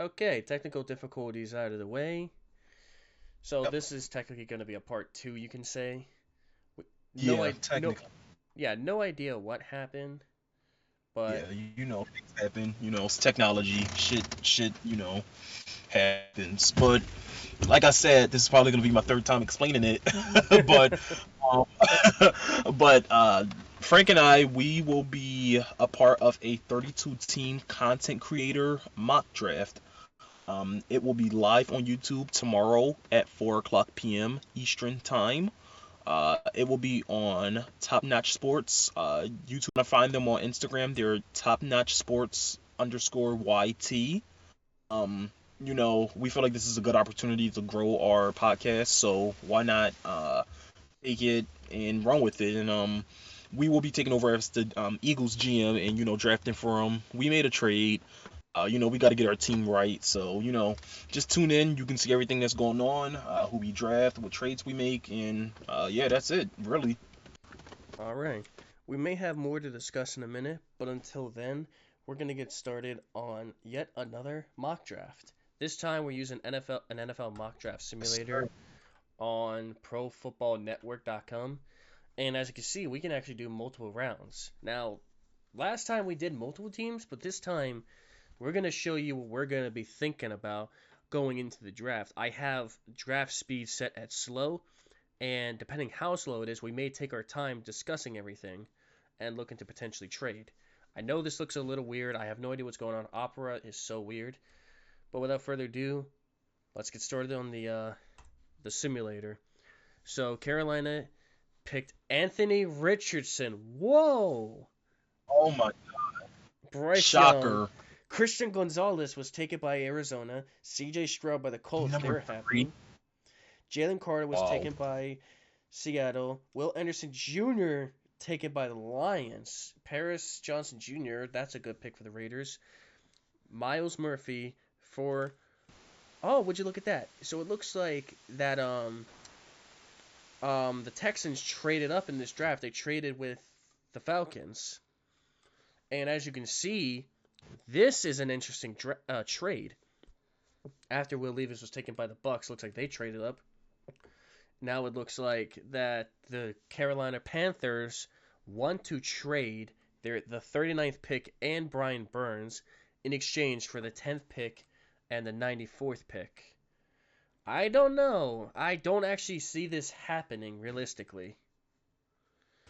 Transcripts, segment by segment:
Okay, technical difficulties out of the way. So Yep. this is technically going to be a part two, you can say. No, Yeah, I no, technically. yeah, no idea what happened, but Yeah, things happen. It's technology. Shit, happens. But like I said, this is probably gonna be my third time explaining it. but um, but Frank and I, we will be a part of a 32 team content creator mock draft. It will be live on YouTube tomorrow at 4 o'clock p.m. Eastern time. It will be on Top Notch Sports. You can find them on Instagram. They're Top Notch Sports underscore YT. Um, we feel like this is a good opportunity to grow our podcast, so why not take it and run with it? And we will be taking over as the Eagles GM and drafting for them. We made a trade. We got to get our team right. So, just tune in. You can see everything that's going on, who we draft, what trades we make, and yeah, that's it, really. all right. We may have more to discuss in a minute, but until then, we're going to get started on yet another mock draft. This time we're using an NFL mock draft Yes, simulator sir. on profootballnetwork.com. And as you can see, we can actually do multiple rounds. Now, last time we did multiple teams, but this time we're going to show you what we're going to be thinking about going into the draft. I have draft speed set at slow, and depending how slow it is, we may take our time discussing everything and looking to potentially trade. I know this looks a little weird. I have no idea what's going on. Opera is so weird. But without further ado, let's get started on the simulator. So Carolina picked Anthony Richardson. Whoa! Oh my Bryce Young. shocker. Christian Gonzalez was taken by Arizona. CJ Stroud by the Colts. Number They're three. happy. Jalen Carter was Wow. taken by Seattle. Will Anderson Jr. taken by the Lions. Paris Johnson Jr. That's a good pick for the Raiders. Miles Murphy for. Oh, would you look at that? So it looks like that the Texans traded up in this draft. They traded with the Falcons. And as you can see, this is an interesting trade. After Will Levis was taken by the Bucks, looks like they traded up. Now it looks like that the Carolina Panthers want to trade the 39th pick and Brian Burns in exchange for the 10th pick and the 94th pick. I don't know. I don't actually see this happening realistically.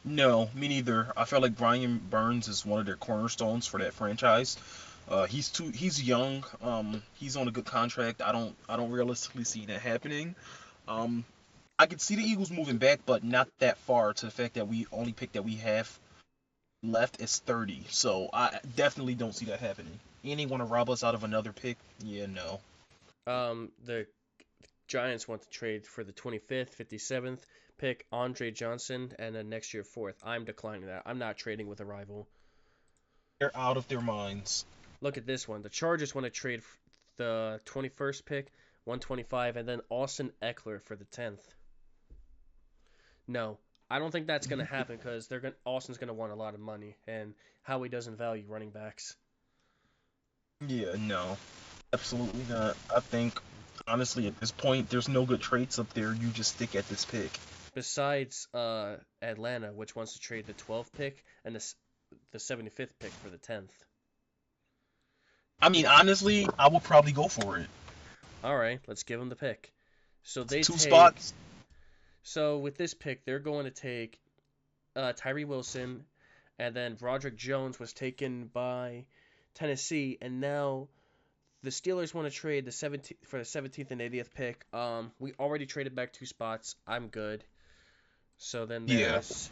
No, me neither. I feel like Brian Burns is one of their cornerstones for that franchise. He's young. He's on a good contract. I don't realistically see that happening. Um, I could see the Eagles moving back, but not that far to the fact that we only pick that we have left is 30. So I definitely don't see that happening. And they want to rob us out of another pick? Yeah, no. The Giants want to trade for the 25th, 57th pick, Andre Johnson, and then next year 4th. I'm declining that. I'm not trading with a rival. They're out of their minds. Look at this one. The Chargers want to trade the 21st pick, 125, and then Austin Eckler for the 10th. No, I don't think that's going to happen because Austin's going to want a lot of money, and Howie doesn't value running backs. Yeah, no. Absolutely not. I think, honestly, at this point, there's no good traits up there. You just stick at this pick. Besides Atlanta, which wants to trade the 12th pick and the 75th pick for the 10th. I mean, honestly, I would probably go for it. All right, let's give them the pick. So It's they two take. spots. So with this pick, they're going to take Tyree Wilson, and then Broderick Jones was taken by Tennessee, and now the Steelers want to trade the 17th for the 17th and 80th pick. We already traded back 2 spots. I'm good. So then Yeah. there's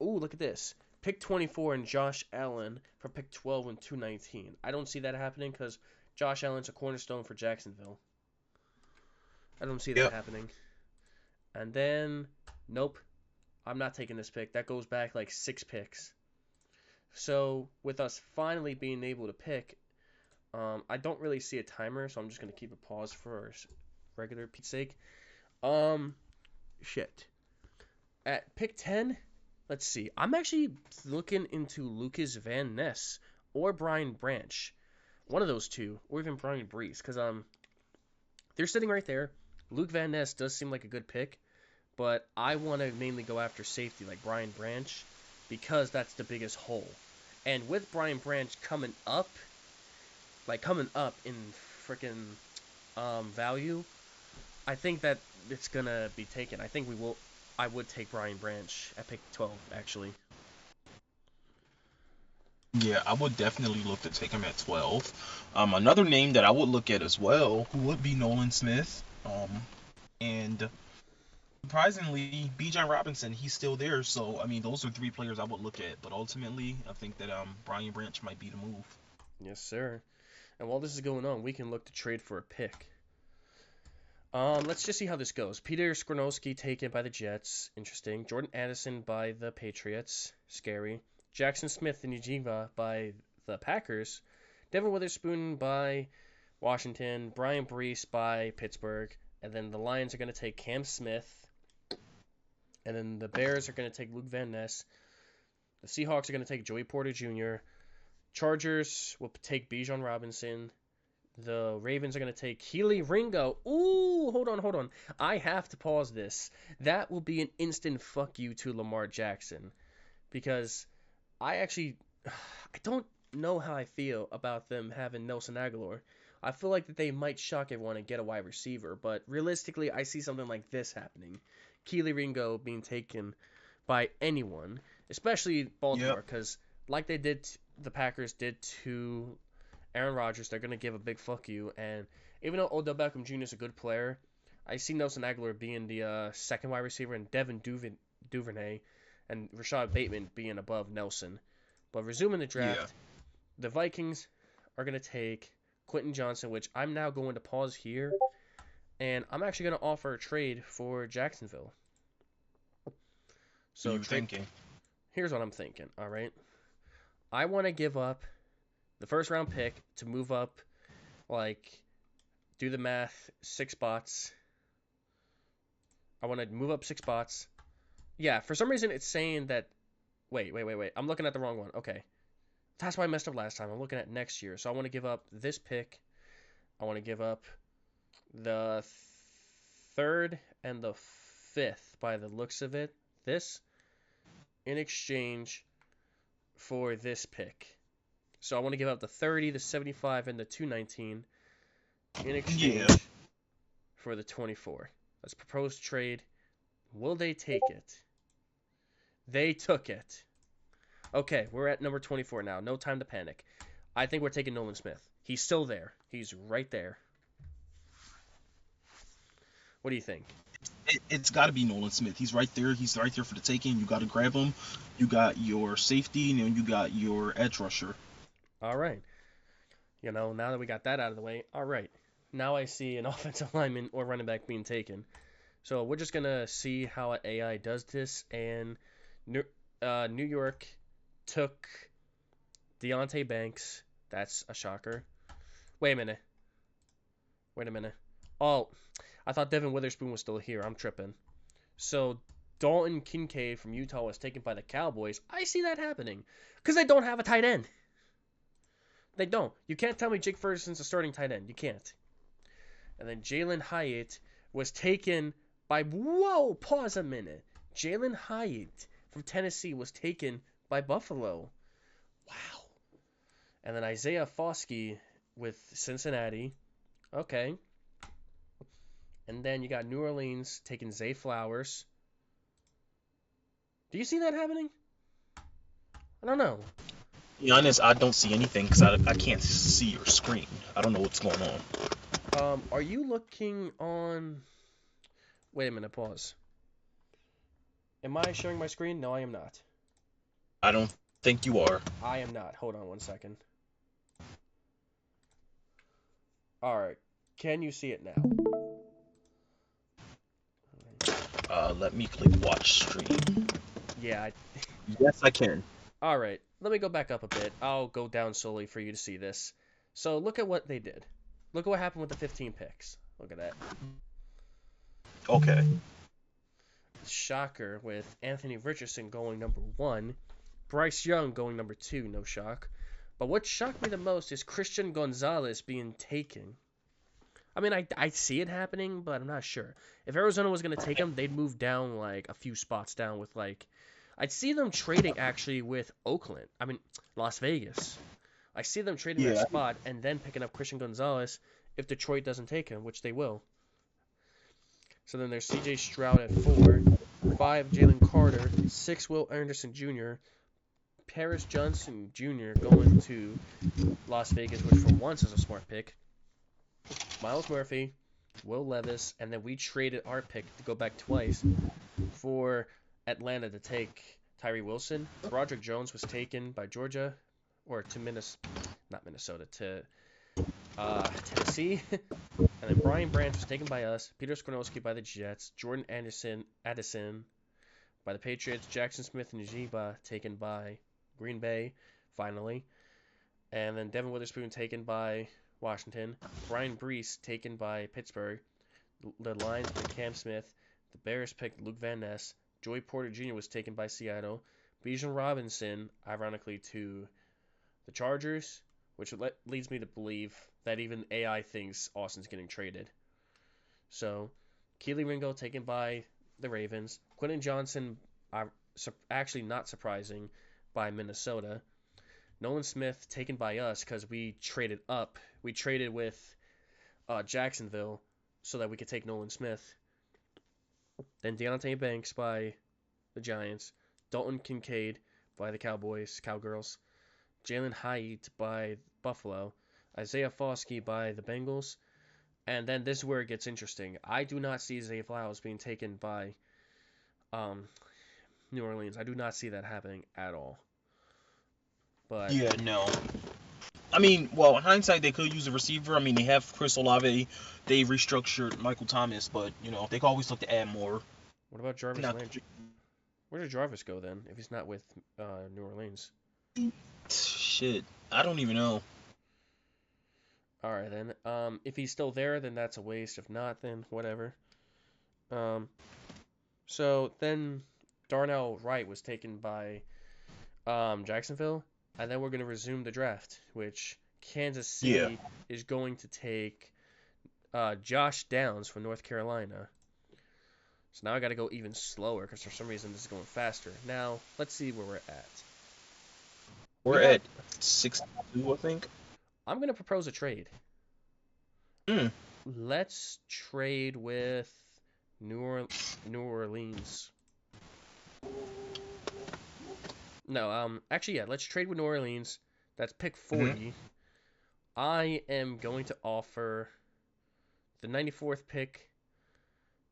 ooh, look at this. Pick 24 and Josh Allen for pick 12 and 219. I don't see that happening because Josh Allen's a cornerstone for Jacksonville. I don't see that Yep. happening. And then, nope, I'm not taking this pick. That goes back like 6 picks. So with us finally being able to pick, I don't really see a timer, so I'm just gonna keep a pause for regular Pete's sake. Um, shit. At pick 10, let's see. I'm actually looking into Lucas Van Ness or Brian Branch. One of those two, or even Brian Brees, because they're sitting right there. Luke Van Ness does seem like a good pick, but I want to mainly go after safety like Brian Branch because that's the biggest hole. And with Brian Branch coming up in freaking value, I think that it's gonna be taken. I think we will. I would take Brian Branch at pick 12, actually. Yeah, I would definitely look to take him at 12. Another name that I would look at as well would be Nolan Smith. And surprisingly, Bijan Robinson, he's still there. So, I mean, those are three players I would look at. But ultimately, I think that Brian Branch might be the move. Yes, sir. And while this is going on, we can look to trade for a pick. Let's just see how this goes. Peter Skronowski taken by the Jets. Interesting. Jordan Addison by the Patriots. Scary. Jackson Smith and Ujiva by the Packers. Devin Witherspoon by Washington. Brian Brees by Pittsburgh. And then the Lions are going to take Cam Smith. And then the Bears are going to take Luke Van Ness. The Seahawks are going to take Joey Porter Jr. Chargers will take Bijan Robinson. The Ravens are going to take Keely Ringo. Ooh, hold on. I have to pause this. That will be an instant fuck you to Lamar Jackson. Because I don't know how I feel about them having Nelson Aguilar. I feel like that they might shock everyone and get a wide receiver. But realistically, I see something like this happening. Keely Ringo being taken by anyone, especially Baltimore. Yep. Because like the Packers did to Aaron Rodgers, they're going to give a big fuck you. And even though Odell Beckham Jr. is a good player, I see Nelson Aguilar being the second wide receiver and Devin Duvernay and Rashad Bateman being above Nelson. But resuming the draft, Yeah. the Vikings are going to take Quentin Johnson, which I'm now going to pause here. And I'm actually going to offer a trade for Jacksonville. What So are you thinking? here's what I'm thinking, all right? I want to give up the first round pick to move up, like, do the math, 6 spots. I want to move up 6 spots. Yeah, for some reason it's saying that. Wait. I'm looking at the wrong one. Okay. That's why I messed up last time. I'm looking at next year. So I want to give up this pick. I want to give up the third and the fifth by the looks of it. This in exchange for this pick. So I want to give up the 30, the 75, and the 219 in exchange Yeah. for the 24. That's proposed trade. Will they take it? They took it. Okay, we're at number 24 now. No time to panic. I think we're taking Nolan Smith. He's still there. He's right there. What do you think? It's got to be Nolan Smith. He's right there. He's right there for the taking. You got to grab him. You got your safety, and then you got your edge rusher. All right. Now that we got that out of the way, all right. Now I see an offensive lineman or running back being taken. So we're just going to see how an AI does this. And New York took Deontay Banks. That's a shocker. Wait a minute. Oh, I thought Devin Witherspoon was still here. I'm tripping. So Dalton Kincaid from Utah was taken by the Cowboys. I see that happening because they don't have a tight end. They don't. You can't tell me Jake Ferguson's a starting tight end. You can't. And then Jalen Hyatt was taken by... Whoa, pause a minute. Jalen Hyatt from Tennessee was taken by Buffalo. Wow. And then Isaiah Foskey with Cincinnati. Okay. And then you got New Orleans taking Zay Flowers. Do you see that happening? I don't know. To be honest, I don't see anything because I can't see your screen. I don't know what's going on. Are you looking on... Wait a minute, pause. Am I showing my screen? No, I am not. I don't think you are. I am not. Hold on one second. Alright. Can you see it now? Let me click watch stream. Yeah. Yes, I can. Alright. Let me go back up a bit. I'll go down slowly for you to see this. So look at what they did. Look at what happened with the 15 picks. Look at that. Okay. Shocker with Anthony Richardson going number 1. Bryce Young going number 2. No shock. But what shocked me the most is Christian Gonzalez being taken. I mean, I see it happening, but I'm not sure. If Arizona was going to take him, they'd move down like a few spots down with like. I'd see them trading actually with Oakland. I mean, Las Vegas. I see them trading that Yeah, spot and then picking up Christian Gonzalez if Detroit doesn't take him, which they will. So then there's C.J. Stroud at 4, 5 Jalen Carter, 6 Will Anderson Jr., Paris Johnson Jr. going to Las Vegas, which for once is a smart pick. Miles Murphy, Will Levis, and then we traded our pick to go back twice for Atlanta to take Tyree Wilson. Broderick Jones was taken by Georgia, or to Minnesota, to Tennessee. And then Brian Branch was taken by us. Peter Skornowski by the Jets. Jordan Addison by the Patriots. Jackson Smith and Najiba taken by Green Bay, finally. And then Devin Witherspoon taken by Washington. Brian Brees taken by Pittsburgh. The Lions picked Cam Smith. The Bears picked Luke Van Ness. Joey Porter Jr. was taken by Seattle. Bijan Robinson, ironically, to the Chargers, which leads me to believe that even AI thinks Austin's getting traded. So, Keely Ringo taken by the Ravens. Quentin Johnson, actually not surprising, by Minnesota. Nolan Smith taken by us because we traded up. We traded with Jacksonville so that we could take Nolan Smith. Then Deontay Banks by the Giants. Dalton Kincaid by the Cowgirls. Jalen Hyatt by Buffalo. Isaiah Foskey by the Bengals. And then this is where it gets interesting. I do not see Zay Flowers being taken by New Orleans. I do not see that happening at all. But yeah, no. I mean, well, in hindsight, they could use a receiver. I mean, they have Chris Olave. They restructured Michael Thomas, but, they could always look to add more. what about Jarvis Not, Landry? Where did Jarvis go then if he's not with New Orleans? shit. I don't even know. All right, then. If he's still there, then that's a waste. If not, then whatever. So then Darnell Wright was taken by Jacksonville, and then we're going to resume the draft, which Kansas Yeah. City is going to take Josh Downs from North Carolina. So now I got to go even slower because for some reason this is going faster. Now, let's see where we're at. We're at 62, I think. I'm going to propose a trade. Mm. Let's trade with New Orleans. No, actually, yeah, let's trade with New Orleans. That's pick 40. I am going to offer the 94th pick,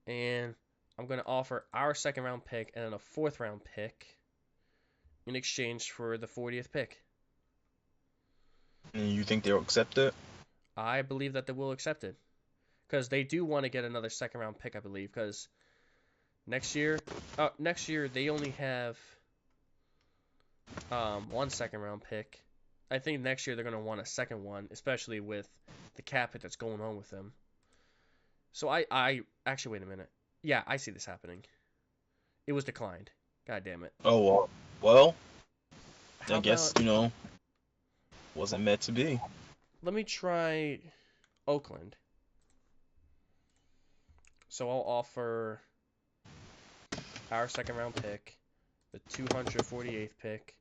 and I'm going to offer our second round pick and then a fourth round pick in exchange for the 40th pick. And you think they'll accept it? I believe that they will accept it because they do want to get another second round pick, I believe, because next year they only have one second round pick. I think next year they're going to want a second one, especially with the cap hit that's going on with them. So I actually, wait a minute. Yeah, I see this happening. It was declined. God damn it. Oh, well, How I guess, about, wasn't meant to be. let me try Oakland. So I'll offer our second round pick, the 248th pick,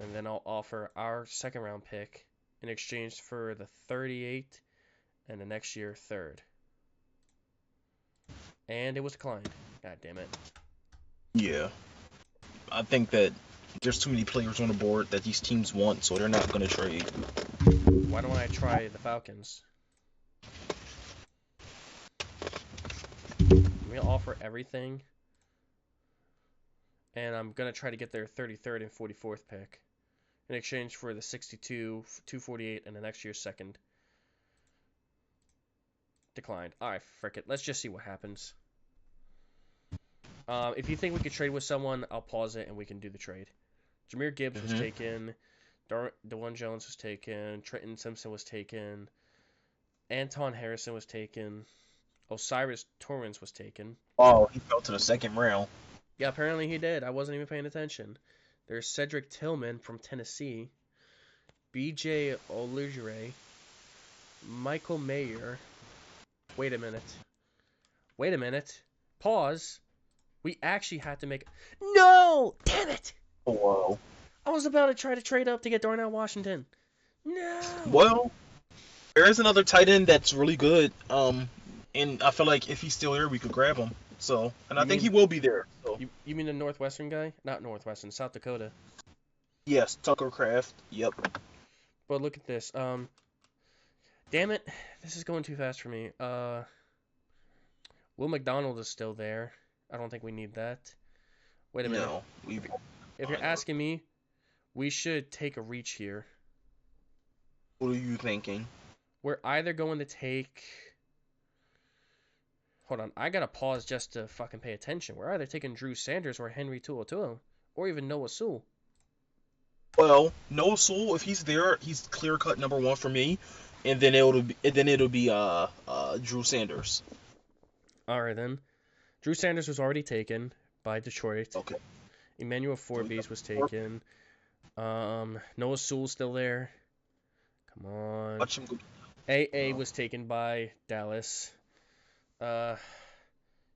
and then I'll offer our second round pick in exchange for the 38th and the next year third. And it was declined. God damn it. Yeah. I think that there's too many players on the board that these teams want, so they're not going to trade. Why don't I try the Falcons? I'm going to offer everything. And I'm going to try to get their 33rd and 44th pick in exchange for the 62, 248, and the next year's second. Declined. Alright, frick it. Let's just see what happens. If you think we could trade with someone, I'll pause it and we can do the trade. Jahmyr Gibbs was taken. DeJuan Jones was taken. Trenton Simpson was taken. Anton Harrison was taken. Osiris Torrance was taken. Oh, he fell to the second round. Yeah, apparently he did. I wasn't even paying attention. There's Cedric Tillman from Tennessee. BJ Oligere, Michael Mayer. Wait a minute. Wait a minute. Pause. We actually had to make. No! Damn it! Oh, wow. I was about to try to trade up to get Darnell Washington. No! Well, there is another tight end that's really good. And I feel like if he's still here, we could grab him. So, and I You think he mean will be there. So, you mean the Northwestern guy? Not Northwestern, South Dakota. yes, Tucker Craft. Yep. But look at this. Damn it, this is going too fast for me. Will McDonald is still there. I don't think we need that. Wait a minute. No, we. If you're asking me, we should take a reach here. What are you thinking? We're either going to take. Hold on, I gotta pause just to fucking pay attention. We're either taking Drew Sanders or Henry To'oTo'o, or even Noah Sewell. Well, Noah Sewell, if he's there, he's clear cut number one for me, and then it'll be Drew Sanders. All right then. Drew Sanders was already taken by Detroit. Okay. Emmanuel Forbes was taken. Noah Sewell's still there. Come on. Watch him go. AA was taken by Dallas. He's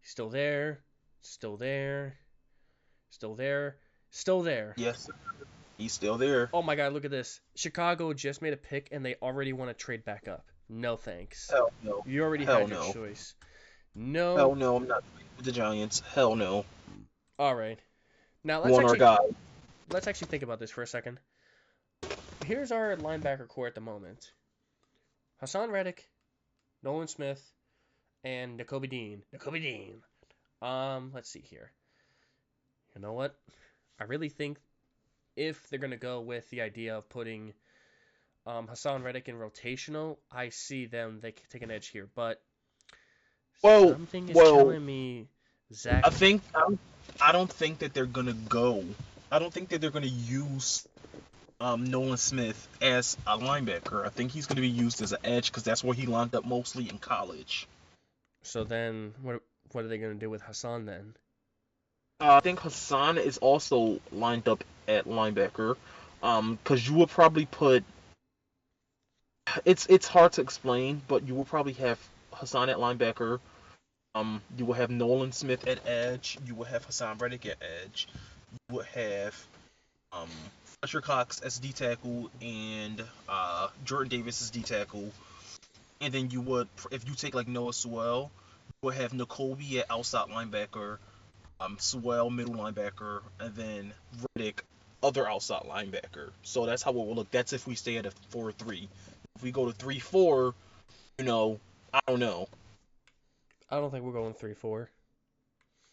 still there. Still there. Still there. Still there. Yes, he's still there. Oh my god, look at this. Chicago just made a pick and they already want to trade back up. No thanks. Hell no. You already Hell had your no. choice. No. Hell no, I'm not with the Giants. Hell no. All right. Now Want our guy. let's actually think about this for a second. Here's our linebacker core at the moment. Hassan Reddick, Nolan Smith, and Nakobe Dean. Let's see here. You know what? I really think if they're gonna go with the idea of putting Hassan Reddick in rotational, I see them they can take an edge here. But something is telling me Zach. I don't think that they're gonna go. I don't think that they're gonna use Nolan Smith as a linebacker. I think he's gonna be used as an edge because that's where he lined up mostly in college. So then, what are they gonna do with Hassan then? I think Hassan is also lined up at linebacker. Because you will probably put. It's hard to explain, but you will probably have Hassan at linebacker. You will have Nolan Smith at edge. You will have Hassan Reddick at edge. You will have Fletcher Cox as D tackle and Jordan Davis as D tackle. And then you would, if you take like Noah Sewell, you would have Nakobe at outside linebacker, Sewell middle linebacker, and then Reddick other outside linebacker. So that's how it will look. That's if we stay at a 4-3. If we go to 3-4, I don't know. I don't think we're going 3-4.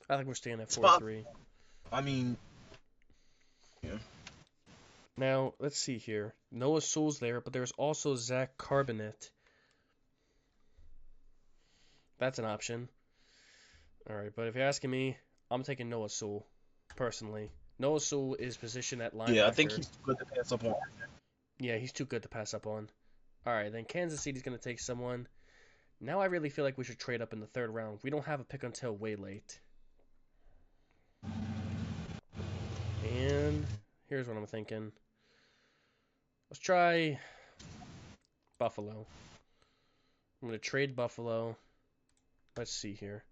I think we're staying at 4-3. I mean, yeah. Now, let's see here. Noah Sewell's there, but there's also Zach Carbonet. That's an option. All right, but if you're asking me, I'm taking Noah Sewell, personally. Noah Sewell is positioned at linebacker. Yeah, I think he's too good to pass up on. Yeah, he's too good to pass up on. All right, then Kansas City's going to take someone. Now I really feel like we should trade up in the third round. We don't have a pick until way late. And here's what I'm thinking. Let's try Buffalo. I'm going to trade Buffalo. Let's see here.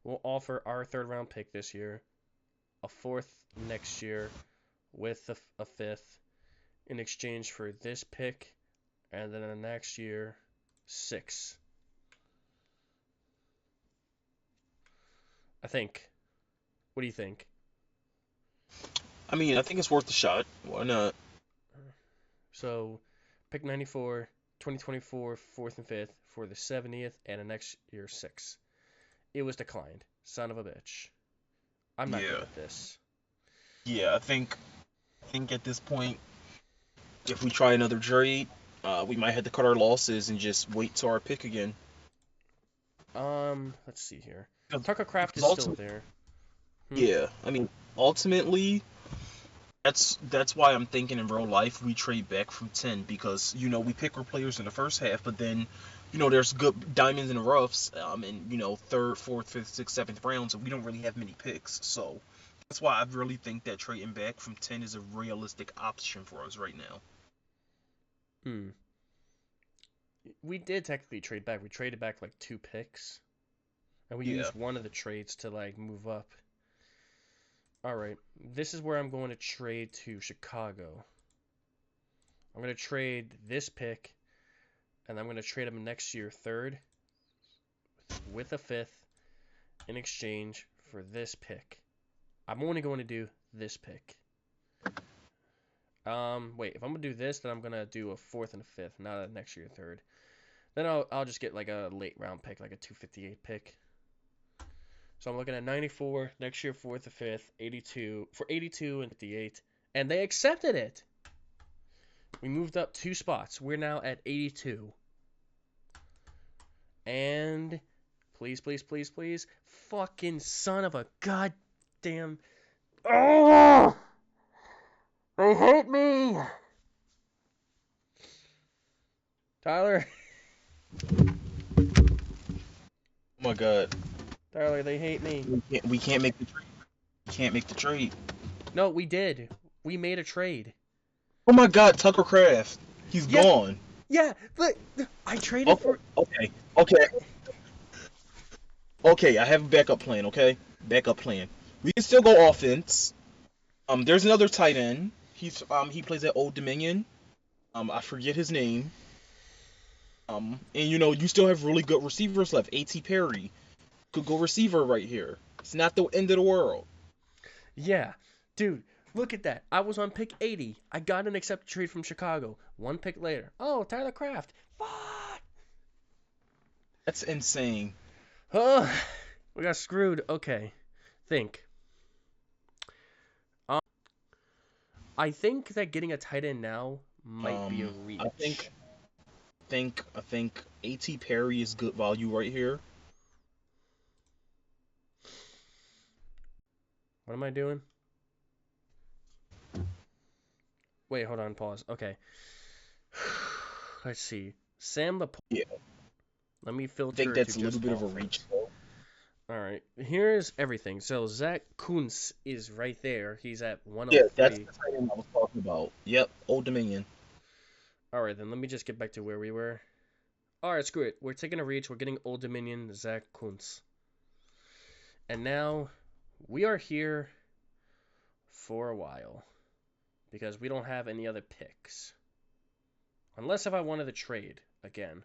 We'll offer our third round pick this year, a fourth next year, with a fifth in exchange for this pick, and then the next year, 6. I think. What do you think? I mean, I think it's worth a shot. Why not? So, pick 94, 2024, 4th and 5th for the 70th, and the next year 6. It was declined. Son of a bitch. I'm not good at this. Yeah, I think at this point, if we try another trade, we might have to cut our losses and just wait till our pick again. Let's see here. Tucker Craft is still there. Yeah, I mean, ultimately, that's why I'm thinking in real life we trade back from 10 because we pick our players in the first half, but then there's good diamonds in the roughs, and third, fourth, fifth, sixth, seventh rounds, and we don't really have many picks. So that's why I really think that trading back from 10 is a realistic option for us right now. Hmm. We did technically trade back. We traded back like 2 picks, and we Yeah. used one of the trades to like move up. All right, this is where I'm going to trade to Chicago. I'm going to trade this pick, and I'm going to trade him next year third with a fifth in exchange for this pick. I'm only going to do this pick. Wait, if I'm gonna do this, then I'm gonna do a fourth and a fifth, not a next year third. Then I'll just get like a late round pick, like a 258 pick. So I'm looking at 94 next year, fourth and fifth, 82 for 82 and 58, and they accepted it. We moved up 2 spots. We're now at 82. And please, please, please, please, fucking son of a goddamn. Oh! They hate me! Tyler. Oh my God. Tyler, they hate me. We can't make the trade. We can't make the trade. No, we did. We made a trade. Oh my God, Tucker Craft. He's Yeah, gone. yeah, but I traded for. Okay. Okay. Okay. I have a backup plan. Okay. Backup plan. We can still go offense. There's another tight end. He plays at Old Dominion. I forget his name. And you still have really good receivers left. A.T. Perry could go receiver right here. It's not the end of the world. Yeah, dude, look at that. I was on pick 80. I got an accepted trade from Chicago. 1 pick later. Oh, Tyler Kraft. Fuck. That's insane. Oh, we got screwed. Okay, think. Um, I think that getting a tight end now might be a reach. I think A.T. Perry is good value right here. What am I doing? Wait, hold on, pause. Okay. Let's see. Sam the. Yeah, Let me I filter think to that's a just little bit of a offense. reach though. All right, here's everything. So Zach Kuntz is right there. He's at Yeah, that's 103. the tight end I was talking about. Yep, Old Dominion. All right, then let me just get back to where we were. All right, screw it. We're taking a reach. We're getting Old Dominion, Zach Kuntz. And now we are here for a while because we don't have any other picks. Unless if I wanted to trade again.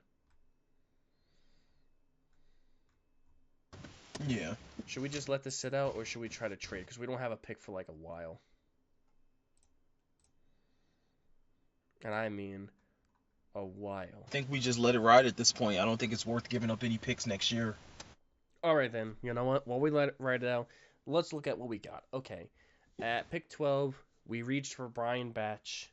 Yeah. Should we just let this sit out or should we try to trade? Because we don't have a pick for like a while. And I mean a while. I think we just let it ride at this point. I don't think it's worth giving up any picks next year. All right, then. You know what? While we let it ride it out, let's look at what we got. Okay. At pick 12, we reached for Brian Batch.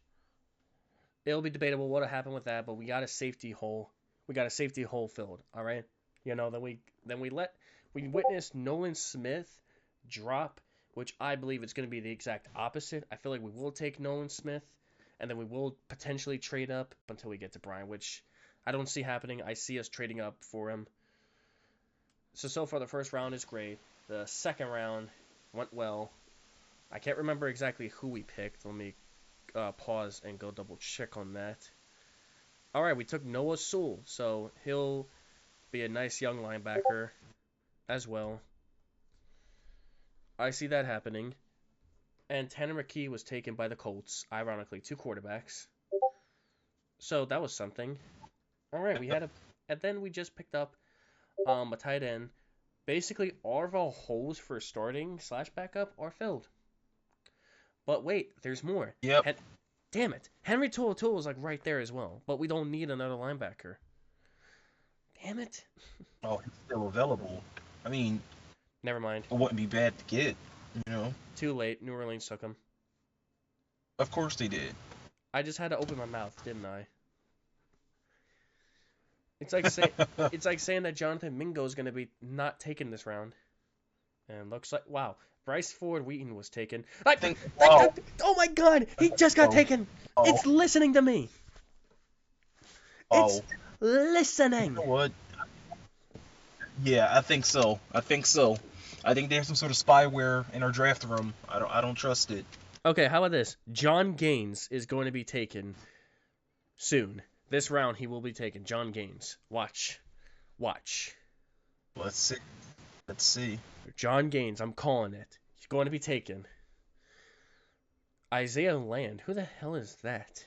It'll be debatable what happened with that, but we got a safety hole. We got a safety hole filled. All right. Then we witnessed Nolan Smith drop, which I believe is going to be the exact opposite. I feel like we will take Nolan Smith, and then we will potentially trade up until we get to Brian, which I don't see happening. I see us trading up for him. So far the first round is great. The second round went well. I can't remember exactly who we picked. Let me pause and go double check on that. All right, we took Noah Sewell, so he'll be a nice young linebacker as well. I see that happening. And Tanner McKee was taken by the Colts, ironically, 2 quarterbacks. So that was something. All right, and then we just picked up a tight end. Basically, all of our holes for starting / backup are filled. But wait, there's more. Yep. Damn it. Henry To'oTo'o is like right there as well. But we don't need another linebacker. Damn it. Oh, he's still available. I mean, Never mind. it wouldn't be bad to get, you know. Too late. New Orleans took him. Of course they did. I just had to open my mouth, didn't I? It's like saying that Jonathan Mingo is going to be not taken this round. And looks like wow, Bryce Ford Wheaton was taken. Wow. Oh my God, he just got taken. Oh. It's listening to me. It's You listening. know what? Yeah, I think so. I think there's some sort of spyware in our draft room. I don't trust it. Okay, how about this? John Gaines is going to be taken. soon. This round he will be taken. John Gaines. Watch. Watch. Let's see. Let's see. John Gaines, I'm calling it. He's going to be taken. Isaiah Land. Who the hell is that?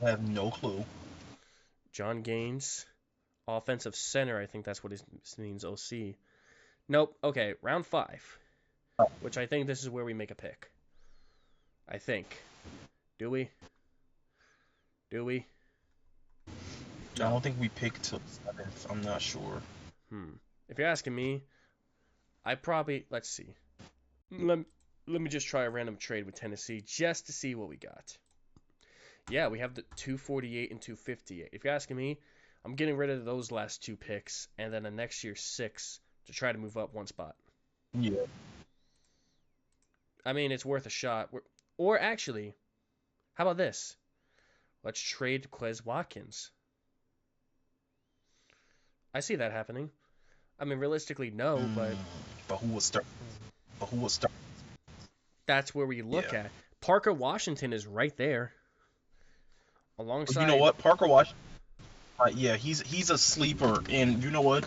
I have no clue. John Gaines. Offensive center, I think that's what his means, OC. Nope. Okay, round 5. Which I think this is where we make a pick. I think. Do we? Do we? I don't think we picked till 7th. I'm not sure. If you're asking me, I probably... Let's see. Let me just try a random trade with Tennessee just to see what we got. Yeah, we have the 248 and 258. If you're asking me, I'm getting rid of those last 2 picks and then the next year's 6 to try to move up 1 spot. Yeah. I mean, it's worth a shot. Or actually, how about this? Let's trade Quez Watkins. I see that happening. I mean, realistically, no, but... But who will start? That's where we look at. Parker Washington is right there. Alongside... You know what? Parker Washington... yeah, he's a sleeper. And you know what?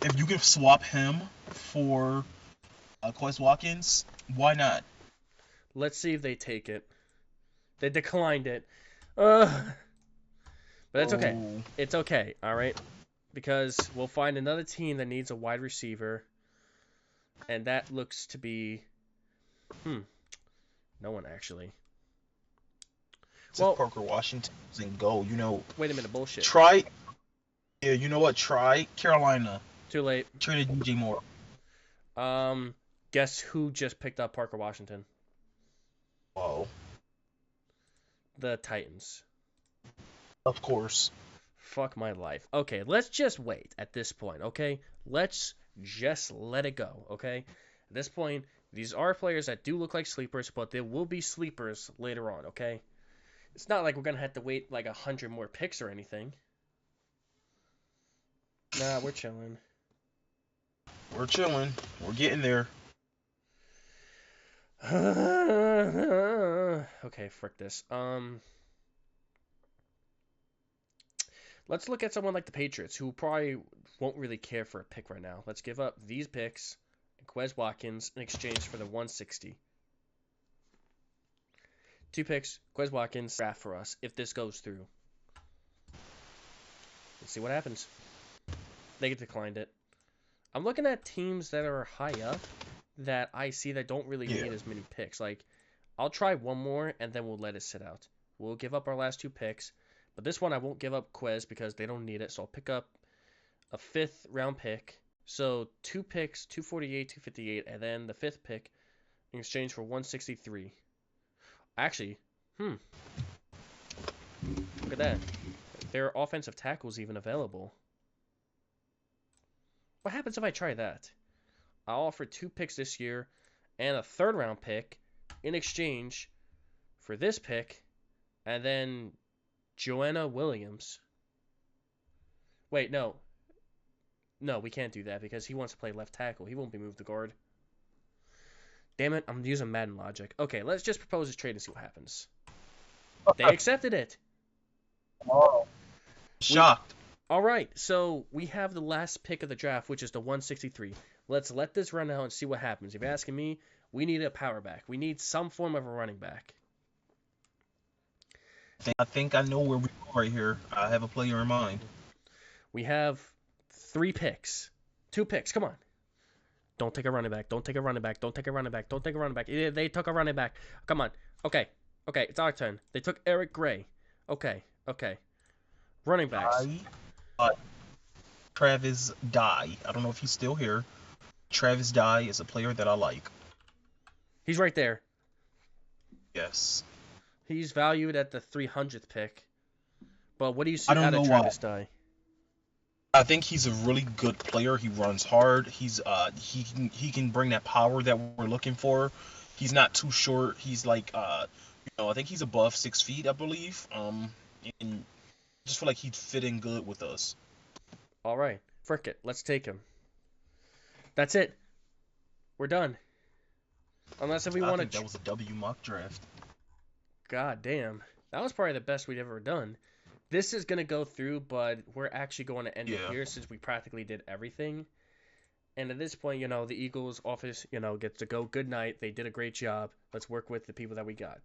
If you can swap him for Quez Watkins, why not? Let's see if they take it. They declined it. But it's okay. It's okay, all right? Because we'll find another team that needs a wide receiver. And that looks to be... No one, actually. Well, Parker Washington doesn't go, you know... Wait a minute, bullshit. Try... Yeah, you know what? Try Carolina. Too late. Traded DJ Moore. Guess who just picked up Parker Washington? Whoa. The Titans. Of course. Fuck my life. Okay, let's just wait at this point, okay? Let's just let it go, okay? At this point, these are players that do look like sleepers, but there will be sleepers later on, okay? It's not like we're going to have to wait like 100 more picks or anything. Nah, we're chilling. We're chilling. We're getting there. Okay, frick this. Let's look at someone like the Patriots, who probably won't really care for a pick right now. Let's give up these picks and Quez Watkins in exchange for the 160. 2 picks, Quez Watkins, draft for us if this goes through. Let's see what happens. They get declined it. I'm looking at teams that are high up that I see that don't really need as many picks. Like, I'll try one more and then we'll let it sit out. We'll give up our last 2 picks. But this one I won't give up Quez because they don't need it. So I'll pick up a 5th round pick. So 2 picks, 248, 258, and then the 5th pick in exchange for 163. Actually, look at that. There are offensive tackles even available. What happens if I try that? I'll offer 2 picks this year and a 3rd round pick in exchange for this pick and then Joanna Williams. Wait, no. No, we can't do that because he wants to play left tackle. He won't be moved to guard. Damn it, I'm using Madden logic. Okay, let's just propose this trade and see what happens. They accepted it. Oh. Shocked. All right, so we have the last pick of the draft, which is the 163. Let's let this run out and see what happens. If you're asking me, we need a power back. We need some form of a running back. I think I know where we go right here. I have a player in mind. We have 3 picks. 2 picks. Come on. Don't take a running back. Don't take a running back. Don't take a running back. Don't take a running back. They took a running back. Come on. Okay. Okay, it's our turn. They took Eric Gray. Okay. Okay. Running backs. Travis Dye. I don't know if he's still here. Travis Dye is a player that I like. He's right there. Yes. He's valued at the 300th pick. But what do you see out of Travis Dye? I think he's a really good player. He runs hard. He can bring that power that we're looking for. He's not too short. He's like I think he's above 6 feet, I believe. And I just feel like he'd fit in good with us. All right. Frick it. Let's take him. That's it. We're done. Unless if we want to... That was a W mock draft. God damn. That was probably the best we'd ever done. This is going to go through, but we're actually going to end it Yeah. here since we practically did everything. And at this point, the Eagles office, gets to go. Good night. They did a great job. Let's work with the people that we got.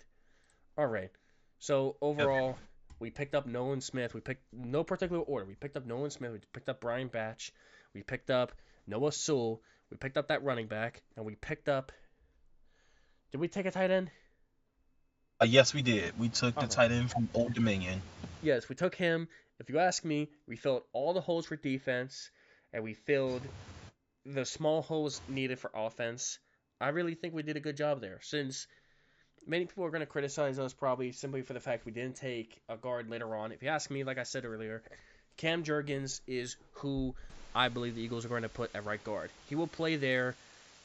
All right. So Yep. overall, we picked up Nolan Smith. We picked no particular order. We picked up Nolan Smith. We picked up Brian Batch. We picked up Noah Sewell. We picked up that running back, and we picked up. Did we take a tight end? Yes, we did. We took the All right. tight end from Old Dominion. Yes, we took him. If you ask me, we filled all the holes for defense, and we filled the small holes needed for offense. I really think we did a good job there. Since many people are going to criticize us probably simply for the fact we didn't take a guard later on. If you ask me, like I said earlier, Cam Jurgens is who I believe the Eagles are going to put at right guard. He will play there,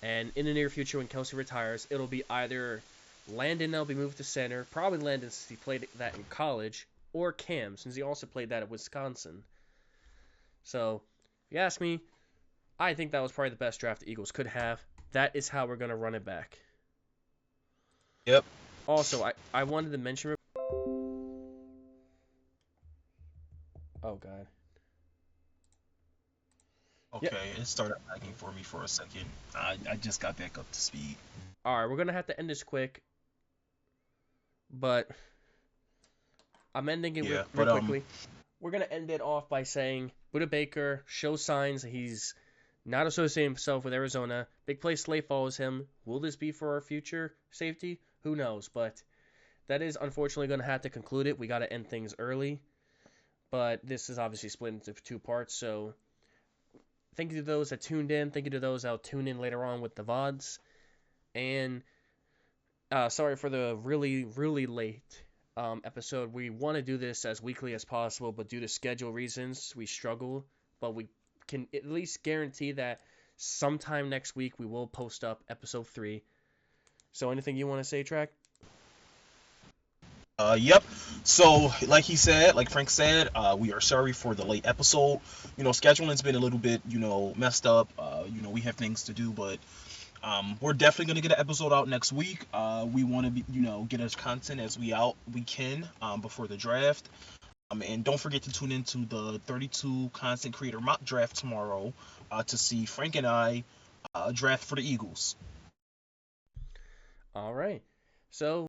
and in the near future when Kelsey retires, it'll be either Landon that'll be moved to center, probably Landon since he played that in college, or Cam since he also played that at Wisconsin. So, if you ask me, I think that was probably the best draft the Eagles could have. That is how we're going to run it back. Yep. Also, I wanted to mention. Oh, God. Yep. Okay, it started lagging for me for a second. I just got back up to speed. All right, we're going to have to end this quick, but I'm ending it Yeah, real but quickly. We're going to end it off by saying Buda Baker shows signs that he's not associating himself with Arizona. Big play Slay follows him. Will this be for our future safety? Who knows? But that is unfortunately going to have to conclude it. We got to end things early. But this is obviously split into two parts. So thank you to those that tuned in. Thank you to those that'll tune in later on with the VODs. And sorry for the really, really late episode. We want to do this as weekly as possible, but due to schedule reasons, we struggle. But we can at least guarantee that sometime next week we will post up episode 3. So anything you want to say, Track? Yep. So, like he said, like Frank said, we are sorry for the late episode. Scheduling's been a little bit, messed up. We have things to do, but we're definitely gonna get an episode out next week. We want to be, get as content as we can before the draft. And don't forget to tune into the 32 content creator mock draft tomorrow to see Frank and I draft for the Eagles. All right. So